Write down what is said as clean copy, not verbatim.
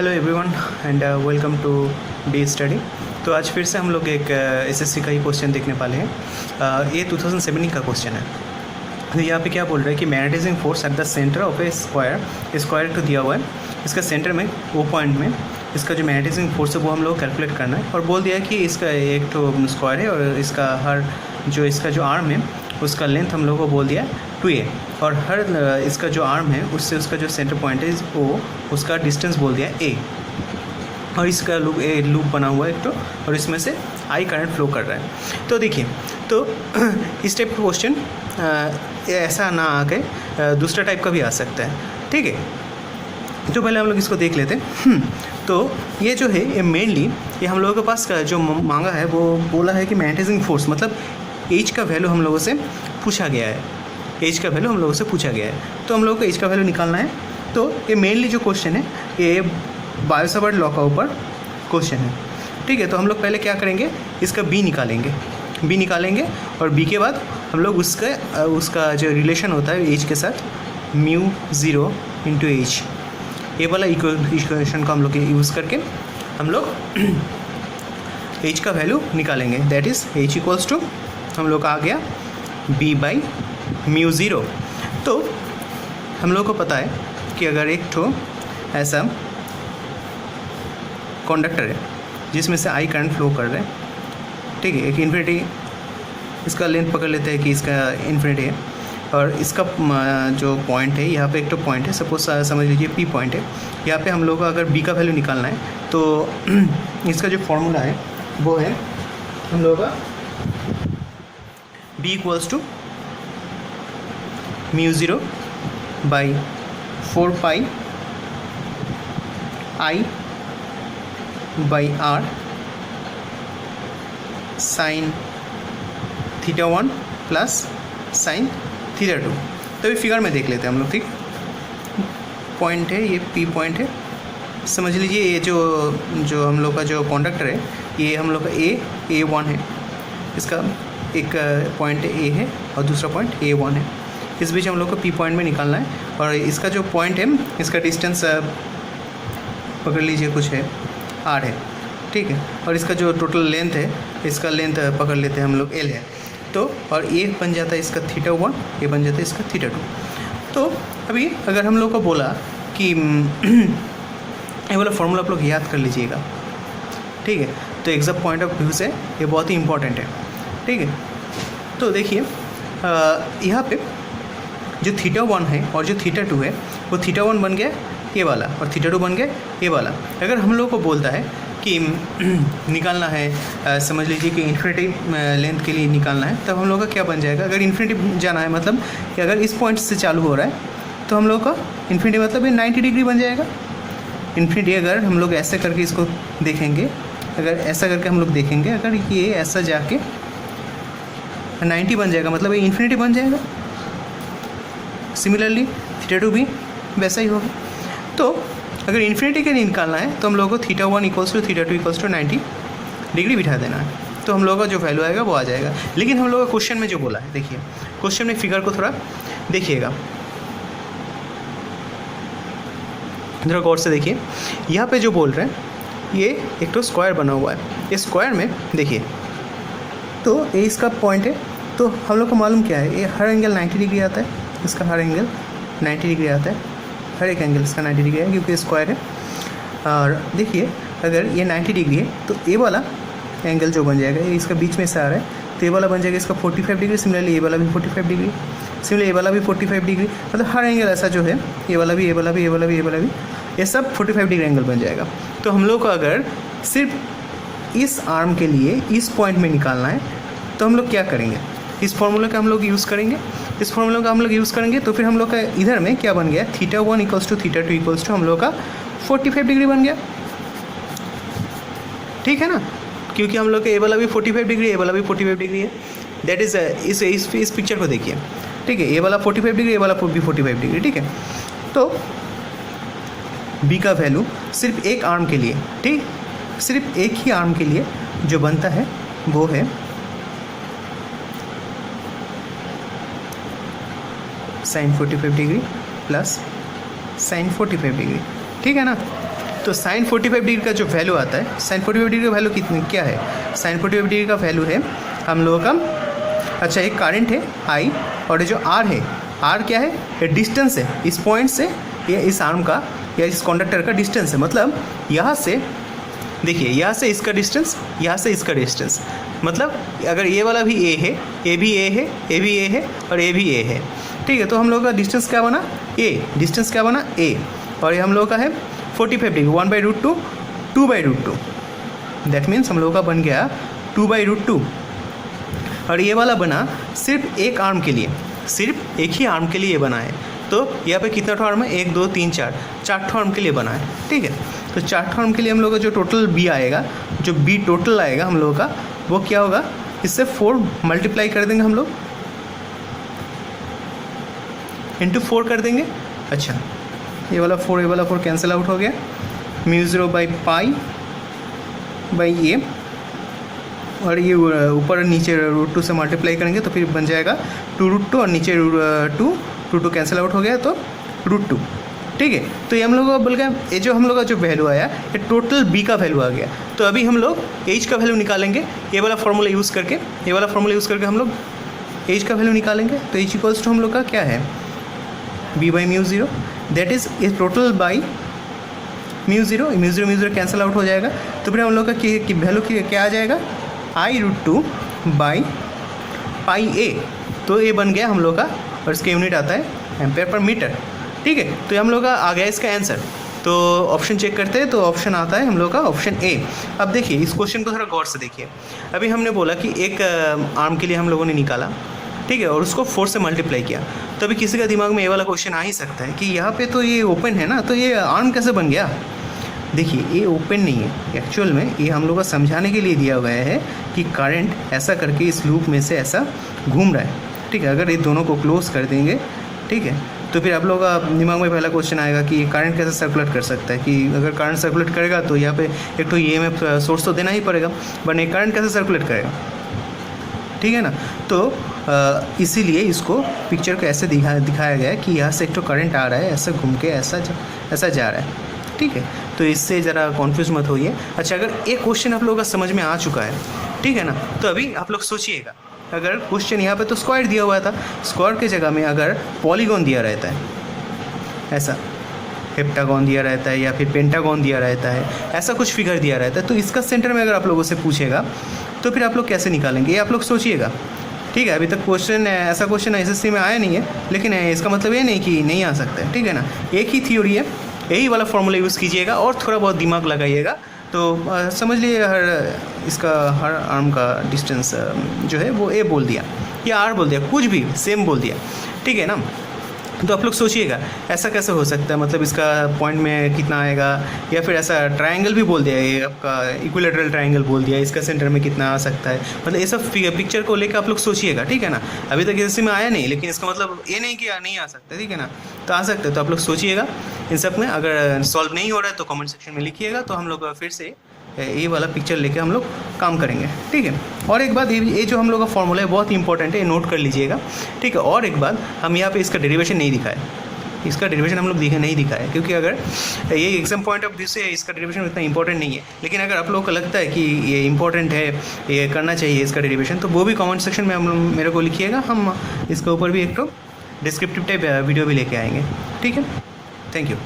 Hello everyone and welcome to the study. तो आज फिर से हम लोग एक एसएससी का ही क्वेश्चन देखने वाले हैं। ये 2017 का क्वेश्चन है। तो यहाँ पे क्या बोल रहा है कि magnetising force at the centre of a square तो दिया हुआ है। इसका सेंटर में वो पॉइंट में इसका जो मैग्नेटाइजिंग फोर्स है वो हम लोग कैलकुलेट करना है। और बोल दिया है कि इसका एक तो स्क्वायर है और इसका जो आर्म है उसका लेंथ हम लोग को बोल दिया है 2a, और हर इसका जो आर्म है उससे उसका जो सेंटर पॉइंट है वो उसका डिस्टेंस बोल दिया है a। और इसका लूप बना हुआ है एक तो, और इसमें से I करंट फ्लो कर रहा है। तो देखिए, तो इस टाइप का क्वेश्चन ऐसा ना आके दूसरा टाइप का भी आ सकता है। ठीक है, तो पहले हम लोग इसको देख लेते हैं। तो ये जो है ये मेनली ये हम लोगों के पास जो मांगा है वो बोला है कि मैग्नेटाइजिंग फोर्स मतलब H का वैल्यू हम लोगों से पूछा गया है। H का वैल्यू हम लोगों से पूछा गया है, तो हम लोगों को H का वैल्यू निकालना है। तो ये मेनली जो क्वेश्चन है ये बायो-सावर्ट लॉ का ऊपर क्वेश्चन है। ठीक है, तो हम लोग पहले क्या करेंगे, इसका B निकालेंगे और B के बाद हम लोग उसका जो रिलेशन होता है H के साथ μ0 × H, ये वाला इक्वेशन का हम लोग यूज़ करके हम लोग H का वैल्यू निकालेंगे। That is H equals to हम लोग का आ गया B/μ0। तो हम लोग को पता है कि अगर एक ठो ऐसा कंडक्टर है जिसमें से I करंट फ्लो कर रहा है, ठीक है, एक इन्फिनिटी इसका लेंथ पकड़ लेते हैं कि इसका इन्फिनिटी है, और इसका जो पॉइंट है यहाँ पे एक तो पॉइंट है, सपोज समझ लीजिए P पॉइंट है। यहाँ पे हम लोग को अगर B का वैल्यू निकालना है तो इसका जो फॉर्मूला है वो है हम लोग का B equals to μ0 by 4π I by R sine θ1 plus sine θ2। तो ये फिगर में देख लेते हैं हम लोग। ठीक, पॉइंट है ये P पॉइंट है, समझ लीजिए। ये जो हम लोग का जो कंडक्टर है ये हम लोग का A1 है, इसका एक पॉइंट A है और दूसरा पॉइंट A1 है। इस बीच हम लोग को P पॉइंट में निकालना है, और इसका जो पॉइंट है इसका डिस्टेंस पकड़ लीजिए कुछ है R है। ठीक है, और इसका जो टोटल लेंथ है इसका लेंथ पकड़ लेते हैं हम लोग L है। तो और ये बन जाता है इसका θ1, ये बन जाता है इसका θ2। तो अभी अगर हम लोग को बोला कि ये वाला फॉर्मूला आप लोग याद कर लीजिएगा। ठीक है, तो एग्जैक्ट पॉइंट ऑफ व्यू से ये बहुत ही इंपॉर्टेंट है। ठीक है, तो देखिए यहाँ पे जो θ1 है और जो θ2 है वो θ1 बन गया ये वाला और θ2 बन गया ये वाला। अगर हम लोग को बोलता है कि निकालना है, समझ लीजिए कि इन्फिनिटी लेंथ के लिए निकालना है, तब हम लोग का क्या बन जाएगा। अगर इन्फिनिटी जाना है मतलब कि अगर इस पॉइंट से चालू हो रहा है तो हम लोग का इन्फिनिटी मतलब ये 90 डिग्री बन जाएगा। इन्फिनिटी अगर हम लोग ऐसे करके इसको देखेंगे, अगर ऐसा करके हम लोग देखेंगे, अगर ये ऐसा जाके 90 बन जाएगा मतलब ये इन्फिनिटी बन जाएगा। सिमिलरली θ2 भी वैसा ही होगा। तो अगर इन्फिनिटी के लिए निकालना है तो हम लोगों को θ1 equals to θ2 equals to 90 degree बिठा देना है, तो हम लोगों का जो वैल्यू आएगा वो आ जाएगा। लेकिन हम लोग का क्वेश्चन में जो बोला है, देखिए क्वेश्चन में फिगर को थोड़ा देखिएगा, जरा गौर से देखिए। यहाँ पे जो बोल रहे हैं ये एक तो स्क्वायर बना हुआ है, इस स्क्वायर में देखिए तो ये इसका पॉइंट है। तो हम लोग को मालूम क्या है, ये हर एंगल 90 डिग्री आता है, इसका हर एंगल 90 डिग्री आता है, हर एक एंगल इसका 90 डिग्री है क्योंकि स्क्वायर है। और देखिए अगर ये 90 डिग्री है तो ये वाला एंगल जो बन जाएगा ये इसका बीच में से आ रहा है, तो ये वाला बन जाएगा इसका 45 डिग्री। सिमिलरली ये वाला भी 45 डिग्री, सिमिलरली ये वाला भी 45 डिग्री। मतलब हर एंगल ऐसा जो है ये वाला भी, ये वाला भी, ये वाला भी, ये वाला भी, ये सब 45 डिग्री एंगल बन जाएगा। तो हम लोग को अगर सिर्फ इस आर्म के लिए इस पॉइंट में निकालना है तो हम लोग क्या करेंगे, इस फॉर्मूला का हम लोग यूज़ करेंगे। इस फॉर्मूला का हम लोग यूज़ करेंगे तो फिर हम लोग का इधर में क्या बन गया, θ1 इक्वल्स टू θ2 इक्वल्स टू हम लोग का 45 डिग्री बन गया। ठीक है ना, क्योंकि हम लोग का ए वाला भी 45 डिग्री, ए वाला भी 45 डिग्री है। दैट इज़ इस पिक्चर को देखिए। ठीक है, ए वाला 45 डिग्री, ए वाला भी 45 डिग्री। ठीक है, तो बी का वैल्यू सिर्फ एक आर्म के लिए, ठीक, सिर्फ एक ही आर्म के लिए जो बनता है वो है sin 45 degree plus sin 45 degree. ठीक है ना, तो साइन 45 डिग्री का जो वैल्यू आता है, साइन 45 डिग्री का वैल्यू कितनी क्या है, साइन 45 डिग्री का वैल्यू है हम लोगों का, अच्छा एक करंट है आई, और ये जो आर है, आर क्या है, ये डिस्टेंस है इस पॉइंट से या इस आर्म का या इस कंडक्टर का डिस्टेंस है। मतलब यहाँ से देखिए, यहाँ से इसका डिस्टेंस, यहाँ से इसका डिस्टेंस, मतलब अगर ये वाला भी ए है, ए भी ए है, ए भी ए है और ए भी ए है, ठीक है। तो हम लोग का डिस्टेंस क्या बना, ए, डिस्टेंस क्या बना ए, और ये हम लोग का है 45 डिग्री, 1/√2, 2/√2, दैट मीन्स हम लोग का बन गया 2/√2। और ये वाला बना सिर्फ एक आर्म के लिए, सिर्फ एक ही आर्म के लिए बना है। तो यहाँ पे कितना ठो आर्म है, 1 2 3 4, 4 ठो आर्म के लिए बना है, ठीक है। तो 4 ठो आर्म के लिए हम लोग का जो टोटल बी आएगा, जो बी टोटल आएगा हम लोगों का, वो क्या होगा, इससे 4 मल्टीप्लाई कर देंगे हम लोग, इंटू 4 कर देंगे। अच्छा ये वाला 4 कैंसिल आउट हो गया, μ0/π/a, और ये ऊपर नीचे √2 से मल्टीप्लाई करेंगे तो फिर बन जाएगा 2√2, और नीचे 2 कैंसिल आउट हो गया तो √2, ठीक है। तो ये हम लोग का बोल गया, ये जो हम लोग का जो वैल्यू आया, ये टोटल बी का वैल्यू आ गया। तो अभी हम लोग एच का वैल्यू निकालेंगे, ये वाला फार्मूला यूज़ करके, ये वाला फार्मूला यूज़ करके हम लोग एच का वैल्यू निकालेंगे। तो एच इक्वल्स टू हम लोग का क्या है, b/μ0, that is a total by μ0 cancel out हो जाएगा। तो फिर हम लोग का वैल्यू क्या आ जाएगा, I√2/πa। तो ये बन गया हम लोग का, और इसका यूनिट आता है एम्पेयर पर मीटर, ठीक है। तो ये हम लोग का आ गया इसका आंसर। तो ऑप्शन चेक करते हैं, तो ऑप्शन आता है हम लोग का ऑप्शन ए। अब देखिए इस क्वेश्चन को थोड़ा गौर से देखिए। अभी हमने बोला कि एक आर्म के लिए हम लोगों ने निकाला, ठीक है, और उसको 4 से मल्टीप्लाई किया। तो अभी किसी का दिमाग में ये वाला क्वेश्चन आ ही सकता है कि यहाँ पे तो ये ओपन है ना, तो ये आर्म कैसे बन गया। देखिए ये ओपन नहीं है, एक्चुअल में ये हम लोग को समझाने के लिए दिया गया है कि करंट ऐसा करके इस लूप में से ऐसा घूम रहा है, ठीक है। अगर ये दोनों को क्लोज कर देंगे, ठीक है, तो फिर आप लोग का दिमाग में पहला क्वेश्चन आएगा कि करंट कैसे सर्कुलेट कर सकता है, कि अगर करंट सर्कुलेट करेगा तो यहाँ पे एक तो EMF सोर्स तो देना ही पड़ेगा, वरना करंट कैसे सर्कुलेट करेगा, ठीक है ना। तो इसीलिए इसको पिक्चर को ऐसे दिखाया गया है कि यहाँ से एक तो करंट आ रहा है, ऐसा घूम के ऐसा जा रहा है, ठीक है। तो इससे ज़रा कॉन्फ्यूज मत होइए। अच्छा अगर एक क्वेश्चन आप लोगों का समझ में आ चुका है, ठीक है ना, तो अभी आप लोग सोचिएगा, अगर क्वेश्चन यहाँ पे तो स्क्वायर दिया हुआ था, स्क्वायर की जगह में अगर पॉलीगॉन दिया रहता है, ऐसा हेप्टागॉन दिया रहता है या फिर पेंटागॉन दिया रहता है, ऐसा कुछ फिगर दिया रहता है, तो इसका सेंटर में अगर आप लोगों से पूछेगा तो फिर आप लोग कैसे निकालेंगे, ये आप लोग सोचिएगा, ठीक है। अभी तक क्वेश्चन ऐसा क्वेश्चन SSC में आया नहीं है, लेकिन इसका मतलब ये नहीं कि नहीं आ सकता है, ठीक है ना। एक ही थ्योरी है, यही वाला फॉर्मूला यूज़ कीजिएगा और थोड़ा बहुत दिमाग लगाइएगा, तो समझ लिए हर आर्म का डिस्टेंस जो है वो ए बोल दिया या आर बोल दिया, कुछ भी सेम बोल दिया, ठीक है ना। तो आप लोग सोचिएगा ऐसा कैसे हो सकता है, मतलब इसका पॉइंट में कितना आएगा, या फिर ऐसा ट्रायंगल भी बोल दिया, ये आपका इक्विलेटरल ट्रायंगल बोल दिया, इसका सेंटर में कितना आ सकता है, मतलब ये सब पिक्चर को लेकर आप लोग सोचिएगा, ठीक है ना। अभी तक इसी में आया नहीं, लेकिन इसका मतलब ये नहीं कि नहीं आ सकता, ठीक है ना, तो आ सकता है। तो आप लोग सोचिएगा इन सब में, अगर सॉल्व नहीं हो रहा है तो कमेंट सेक्शन में लिखिएगा, तो हम लोग फिर से ये वाला पिक्चर लेके हम लोग काम करेंगे, ठीक है। और एक बात, ये जो हम लोग का फॉर्मूला है बहुत इंपॉर्टेंट है, नोट कर लीजिएगा, ठीक है। और एक बात, हम यहाँ पे इसका डेरिवेशन नहीं दिखाए, इसका डेरिवेशन हम लोग नहीं दिखाए, क्योंकि अगर ये एग्जाम पॉइंट ऑफ व्यू से इसका डेरिवेशन उतना इंपॉर्टेंट नहीं है, लेकिन अगर आप लोगों को लगता है कि ये इंपॉर्टेंट है, ये करना चाहिए इसका डेरिवेशन, तो वो भी कमेंट सेक्शन में हम मेरे को लिखिएगा, हम इसके ऊपर भी एक तो डिस्क्रिप्टिव टाइप वीडियो भी लेके आएंगे, ठीक है। Thank you.